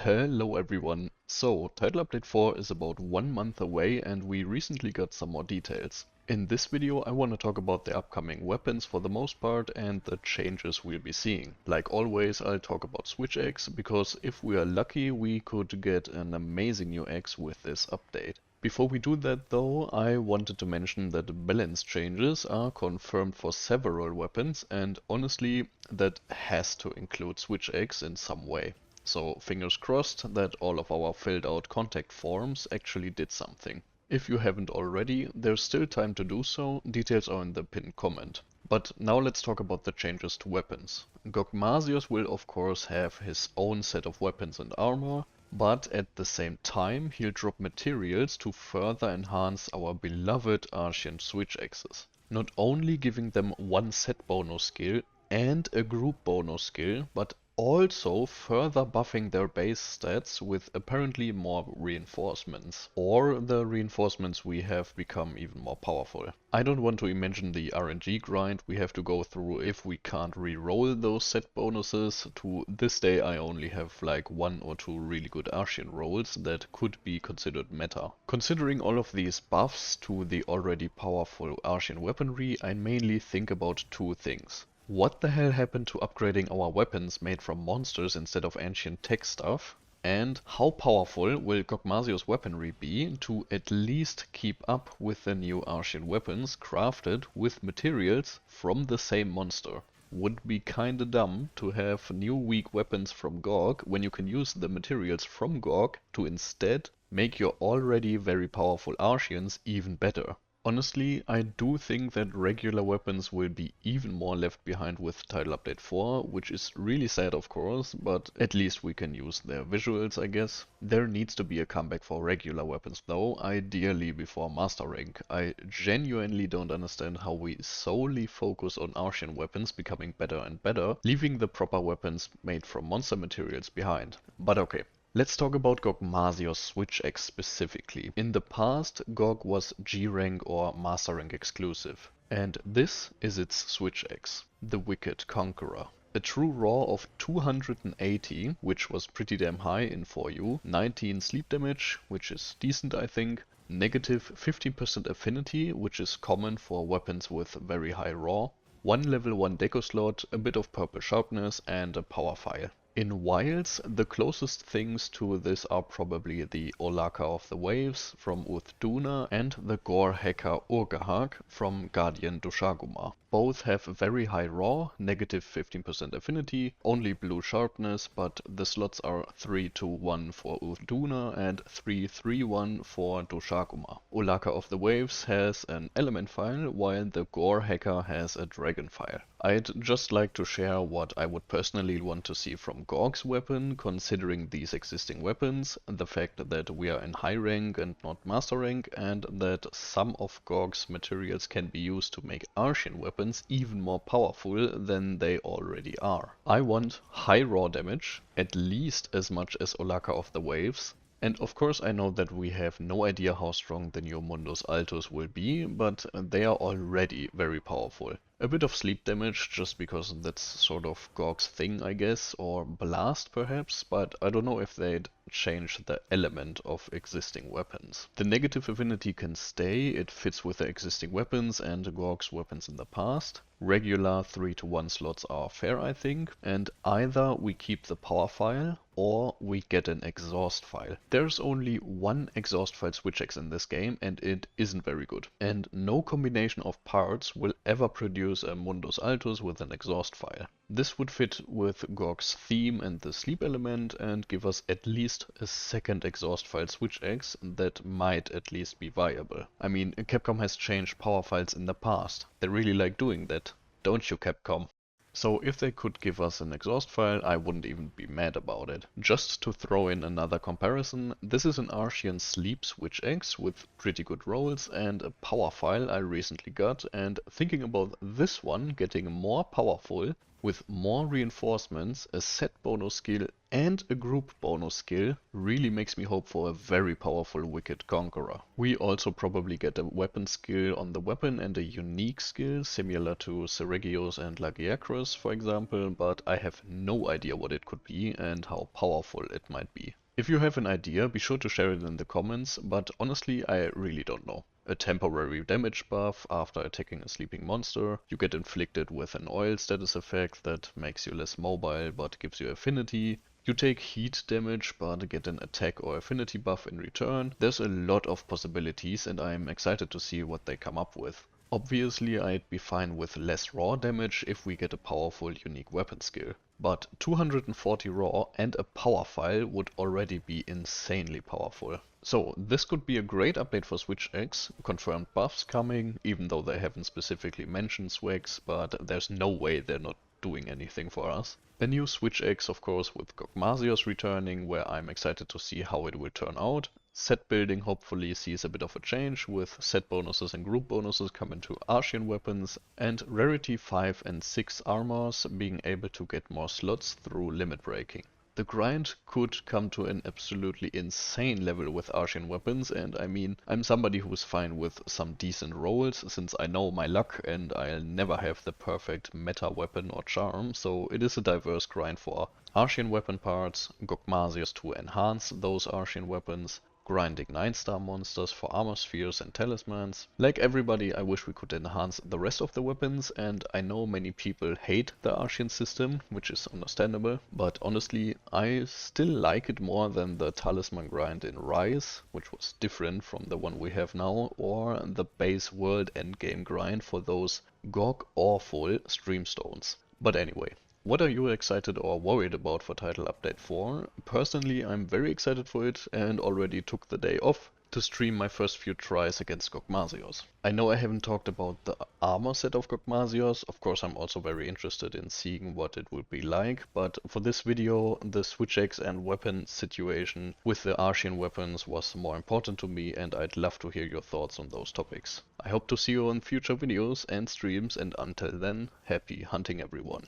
Hello everyone. So, Title Update 4 is about 1 month away and we recently got some more details. In this video I want to talk about the upcoming weapons for the most part and the changes we'll be seeing. Like always I'll talk about Switch Axe because if we are lucky we could get an amazing new axe with this update. Before we do that though, I wanted to mention that the balance changes are confirmed for several weapons and honestly that has to include Switch Axe in some way. So fingers crossed that all of our filled out contact forms actually did something. If you haven't already, there's still time to do so, details are in the pinned comment. But now let's talk about the changes to weapons. Gogmazios will of course have his own set of weapons and armor, but at the same time he'll drop materials to further enhance our beloved Archean switch axes. Not only giving them one set bonus skill and a group bonus skill, but also further buffing their base stats with apparently more reinforcements. Or the reinforcements we have become even more powerful. I don't want to imagine the RNG grind we have to go through if we can't re-roll those set bonuses. To this day I only have like 1 or 2 really good Archean rolls that could be considered meta. Considering all of these buffs to the already powerful Archean weaponry, I mainly think about two things. What the hell happened to upgrading our weapons made from monsters instead of ancient tech stuff? And how powerful will Gogmazios weaponry be to at least keep up with the new Archean weapons crafted with materials from the same monster? Would be kinda dumb to have new weak weapons from Gog when you can use the materials from Gog to instead make your already very powerful Archeans even better. Honestly, I do think that regular weapons will be even more left behind with Title Update 4, which is really sad of course, but at least we can use their visuals I guess. There needs to be a comeback for regular weapons though, ideally before Master Rank. I genuinely don't understand how we solely focus on Archean weapons becoming better and better, leaving the proper weapons made from monster materials behind. But okay. Let's talk about Gogmazios Switch Axe specifically. In the past, Gog was G rank or Master rank exclusive, and this is its Switch Axe, the Wicked Conqueror. A true raw of 280, which was pretty damn high in 4U, 19 sleep damage, which is decent I think, negative 15% affinity, which is common for weapons with very high raw, one level 1 deco slot, a bit of purple sharpness and a power file. In wilds, the closest things to this are probably the Olaka of the Waves from Uthduna and the Gore Hacker Urgahak from Guardian Dushaguma. Both have very high raw, negative 15% affinity, only blue sharpness, but the slots are 3-1 for Uthduna and 3-3-1 for Dushaguma. Olaka of the Waves has an element file, while the Gore Hacker has a dragon file. I'd just like to share what I would personally want to see from Gog's weapon, considering these existing weapons, the fact that we are in high rank and not master rank, and that some of Gog's materials can be used to make Archean weapons even more powerful than they already are. I want high raw damage, at least as much as Olaka of the Waves, and of course I know that we have no idea how strong the new Mundus Altus will be, but they are already very powerful. A bit of sleep damage just because that's sort of Gog's thing I guess, or blast perhaps, but I don't know if they'd change the element of existing weapons. The negative affinity can stay, it fits with the existing weapons and Gog's weapons in the past. Regular 3-1 slots are fair I think, and either we keep the power file or we get an exhaust file. There's only one exhaust file switch axe in this game and it isn't very good. And no combination of parts will ever produce a Mundus Altus with an exhaust file. This would fit with Gog's theme and the sleep element and give us at least a second exhaust file switch axe that might at least be viable. I mean, Capcom has changed power files in the past. They really like doing that, don't you Capcom? So if they could give us an exhaust file, I wouldn't even be mad about it. Just to throw in another comparison, this is an Archean Sleep Switch Axe with pretty good rolls and a power file I recently got, and thinking about this one getting more powerful, With more reinforcements, a set bonus skill and a group bonus skill really makes me hope for a very powerful Wicked Conqueror. We also probably get a weapon skill on the weapon and a unique skill similar to Seregios and Lagiacrus for example, but I have no idea what it could be and how powerful it might be. If you have an idea, be sure to share it in the comments, but honestly I really don't know. A temporary damage buff after attacking a sleeping monster. You get inflicted with an oil status effect that makes you less mobile but gives you affinity. You take heat damage but get an attack or affinity buff in return. There's a lot of possibilities and I'm excited to see what they come up with. Obviously I'd be fine with less raw damage if we get a powerful unique weapon skill. But 240 raw and a power file would already be insanely powerful. So this could be a great update for Switch Axe, confirmed buffs coming, even though they haven't specifically mentioned swags, but there's no way they're not doing anything for us. A new Switch Axe of course with Gogmazios returning, where I'm excited to see how it will turn out. Set building hopefully sees a bit of a change, with set bonuses and group bonuses coming to Archean weapons, and rarity 5 and 6 armors being able to get more slots through limit breaking. The grind could come to an absolutely insane level with Archean weapons, and I mean, I'm somebody who's fine with some decent rolls since I know my luck and I'll never have the perfect meta weapon or charm, so it is a diverse grind for Archean weapon parts, Gogmazios to enhance those Archean weapons, grinding 9-star monsters for armor spheres and talismans. Like everybody, I wish we could enhance the rest of the weapons, and I know many people hate the Archean system, which is understandable, but honestly, I still like it more than the talisman grind in Rise, which was different from the one we have now, or the base world endgame grind for those god-awful streamstones. But anyway, what are you excited or worried about for Title Update 4? Personally, I'm very excited for it and already took the day off to stream my first few tries against Gogmazios. I know I haven't talked about the armor set of Gogmazios, of course I'm also very interested in seeing what it would be like, but for this video the Switch Axe and weapon situation with the Archean weapons was more important to me, and I'd love to hear your thoughts on those topics. I hope to see you on future videos and streams, and until then, happy hunting everyone.